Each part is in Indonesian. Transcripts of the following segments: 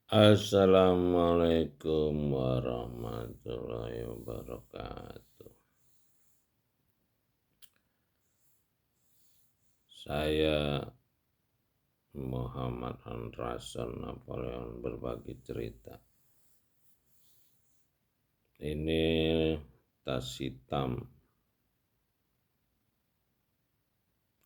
Assalamualaikum warahmatullahi wabarakatuh. Saya Muhammad Hanrason Napoleon berbagi cerita. Ini tas hitam.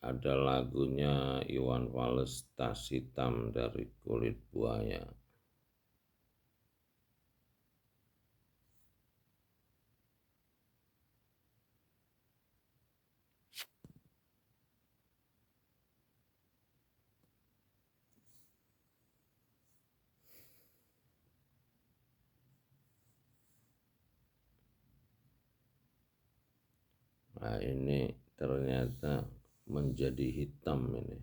Ada lagunya Iwan Fals, tas hitam dari kulit buaya. Nah, ini ternyata menjadi hitam ini.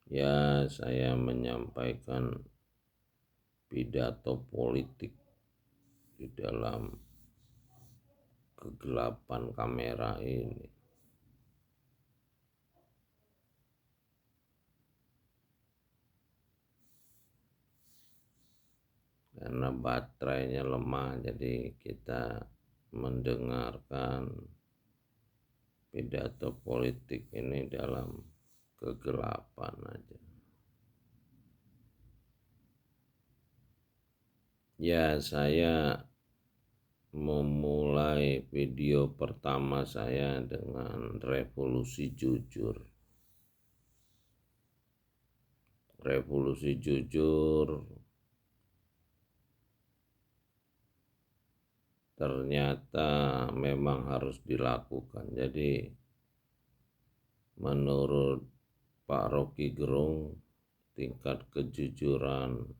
Ya, saya menyampaikan pidato politik di dalam kegelapan kamera ini. Karena baterainya lemah, jadi kita mendengarkan pidato politik ini dalam kegelapan aja. Ya, saya memulai video pertama saya dengan revolusi jujur. Revolusi jujur ternyata memang harus dilakukan. Jadi menurut Pak Rocky Gerung, tingkat kejujuran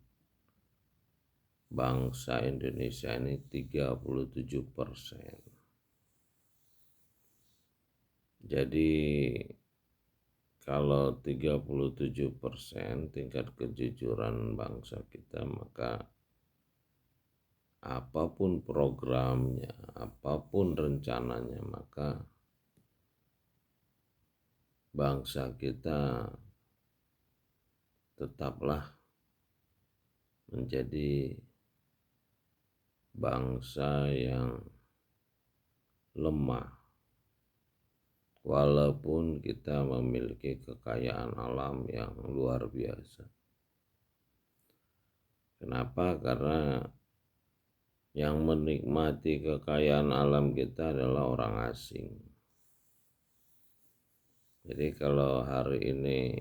bangsa Indonesia ini 37%. Jadi kalau 37% tingkat kejujuran bangsa kita, maka apapun programnya, apapun rencananya, maka bangsa kita tetaplah menjadi bangsa yang lemah, walaupun kita memiliki kekayaan alam yang luar biasa. Kenapa? Karena yang menikmati kekayaan alam kita adalah orang asing. Jadi kalau hari ini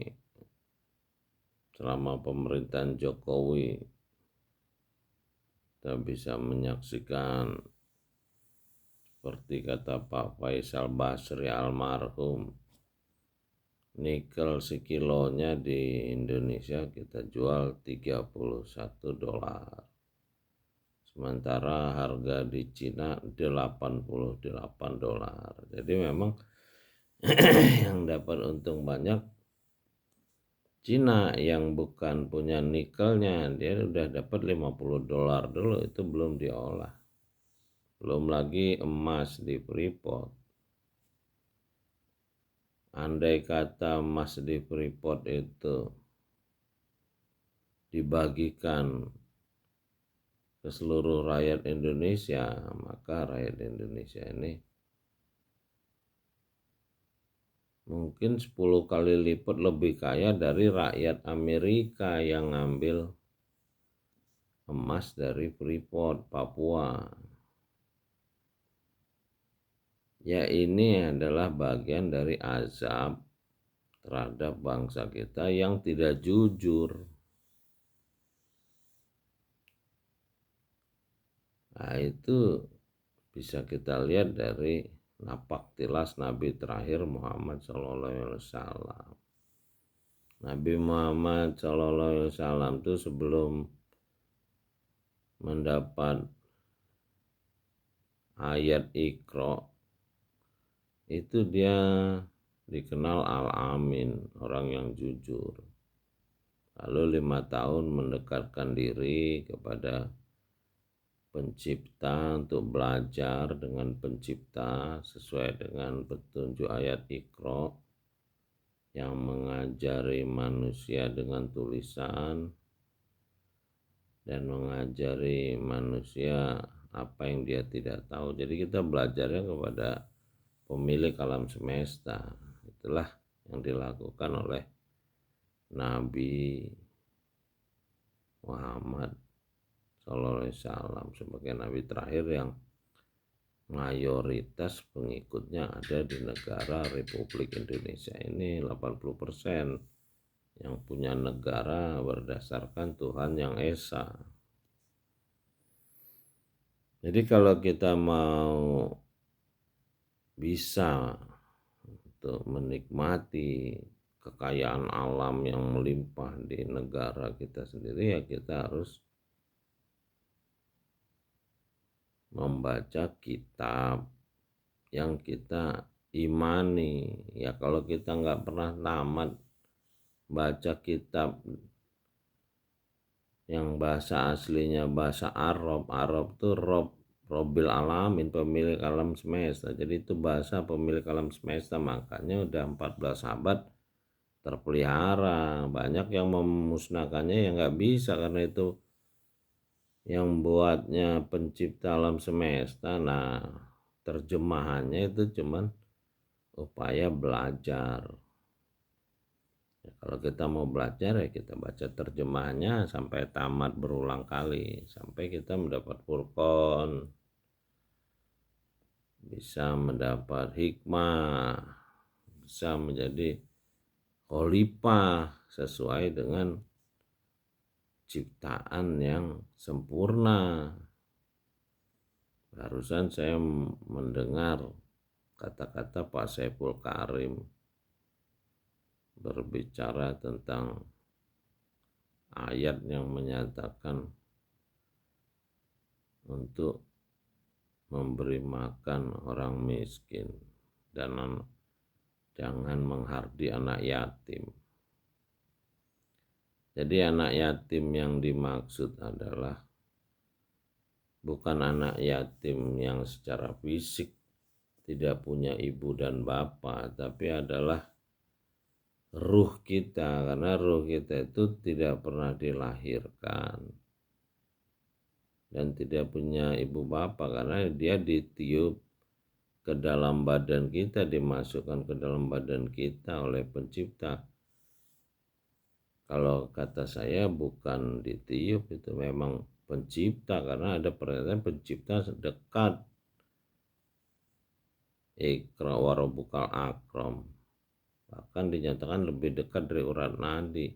selama pemerintahan Jokowi kita bisa menyaksikan seperti kata Pak Faisal Basri almarhum, nikel sekilonya di Indonesia kita jual $31. Sementara harga di Cina $88. Jadi memang yang dapat untung banyak Cina, yang bukan punya nikelnya dia udah dapat $50 dulu, itu belum diolah. Belum lagi emas di Freeport. Andai kata emas di Freeport itu dibagikan ke seluruh rakyat Indonesia, maka rakyat Indonesia ini mungkin 10 kali lipat lebih kaya dari rakyat Amerika yang ngambil emas dari Freeport, Papua. Ya, ini adalah bagian dari azab terhadap bangsa kita yang tidak jujur. Nah, itu bisa kita lihat dari napak tilas Nabi terakhir Muhammad SAW. Nabi Muhammad SAW itu sebelum mendapat ayat Iqra itu dia dikenal Al-Amin, orang yang jujur. Lalu 5 tahun mendekatkan diri kepada Pencipta untuk belajar dengan Pencipta sesuai dengan petunjuk ayat Iqra yang mengajari manusia dengan tulisan dan mengajari manusia apa yang dia tidak tahu. Jadi kita belajarnya kepada pemilik alam semesta. Itulah yang dilakukan oleh Nabi Muhammad SAW sebagai nabi terakhir yang mayoritas pengikutnya ada di negara Republik Indonesia ini 80% yang punya negara berdasarkan Tuhan yang Esa. Jadi kalau kita mau bisa untuk menikmati kekayaan alam yang melimpah di negara kita sendiri, ya kita harus membaca kitab yang kita imani. Ya kalau kita nggak pernah tamat baca kitab yang bahasa aslinya bahasa Arab tuh Robil Alamin, pemilik alam semesta. Jadi itu bahasa pemilik alam semesta, makanya udah 14 abad terpelihara. Banyak yang memusnahkannya yang nggak bisa karena itu yang buatnya pencipta alam semesta. Nah, terjemahannya itu cuman upaya belajar. Ya, kalau kita mau belajar ya kita baca terjemahannya sampai tamat berulang kali sampai kita mendapat furqan, bisa mendapat hikmah, bisa menjadi khalifah sesuai dengan ciptaan yang sempurna. Barusan saya mendengar kata-kata Pak Saiful Karim berbicara tentang ayat yang menyatakan untuk memberi makan orang miskin dan jangan menghardi anak yatim. Jadi anak yatim yang dimaksud adalah bukan anak yatim yang secara fisik tidak punya ibu dan bapak, tapi adalah ruh kita, karena ruh kita itu tidak pernah dilahirkan dan tidak punya ibu bapak karena dia ditiup ke dalam badan kita, dimasukkan ke dalam badan kita oleh pencipta. Kalau kata saya bukan ditiup, itu memang pencipta karena ada pernyataan pencipta dekat. Iqra wa rabbukal akram, bahkan dinyatakan lebih dekat dari urat nadi.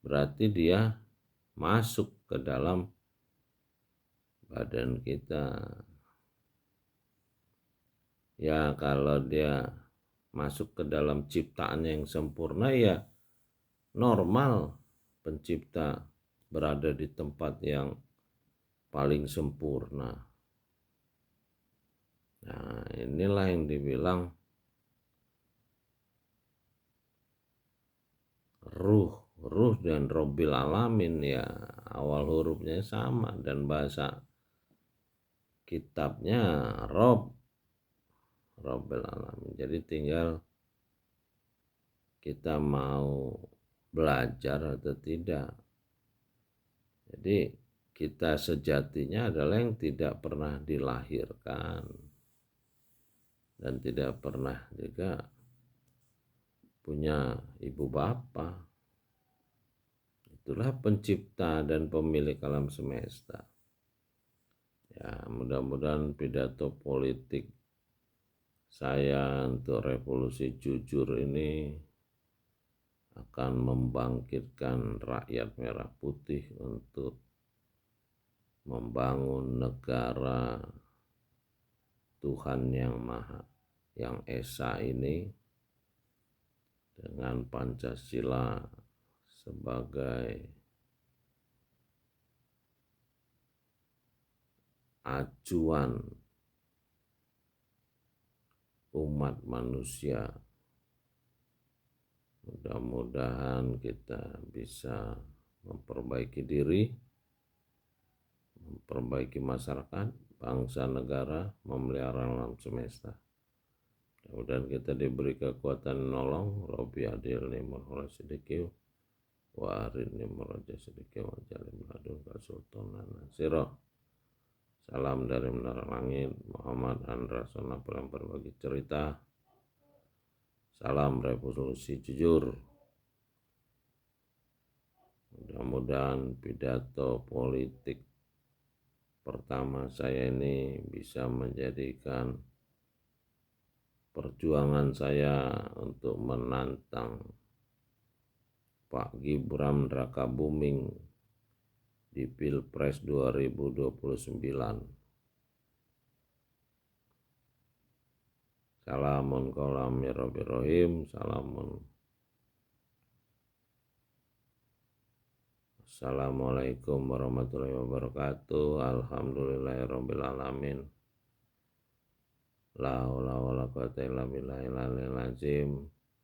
Berarti dia masuk ke dalam badan kita. Ya kalau dia masuk ke dalam ciptaan yang sempurna, ya normal pencipta berada di tempat yang paling sempurna. Nah inilah yang dibilang ruh dan Robil Alamin, ya awal hurufnya sama dan bahasa kitabnya Robil Alamin. Jadi tinggal kita mau belajar atau tidak. Jadi kita sejatinya adalah yang tidak pernah dilahirkan dan tidak pernah juga punya ibu bapa. Itulah pencipta dan pemilik alam semesta. Ya, mudah-mudahan pidato politik saya untuk revolusi jujur ini akan membangkitkan rakyat merah putih untuk membangun negara Tuhan yang Maha, yang Esa ini, dengan Pancasila sebagai acuan umat manusia. Mudah-mudahan kita bisa memperbaiki diri, memperbaiki masyarakat, bangsa, negara, memelihara alam semesta. Mudah-mudahan kita diberi kekuatan menolong. Rabbi adilni mohon sedikit. wa arini maraja sedikit wa jalim ladun kasultanan nasiroh. Salam dari Menara Langit, Muhammad Andra Sona pelempar bagi cerita. Salam revolusi jujur. Mudah-mudahan pidato politik pertama saya ini bisa menjadikan perjuangan saya untuk menantang Pak Gibran Rakabuming di Pilpres 2029. Salamun qawlam min rabbir rahim. Assalamualaikum warahmatullahi wabarakatuh. Alhamdulillahirabbil alamin. La haula wala quwata illa billahil aliyyil azim.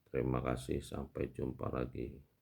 Terima kasih, sampai jumpa lagi.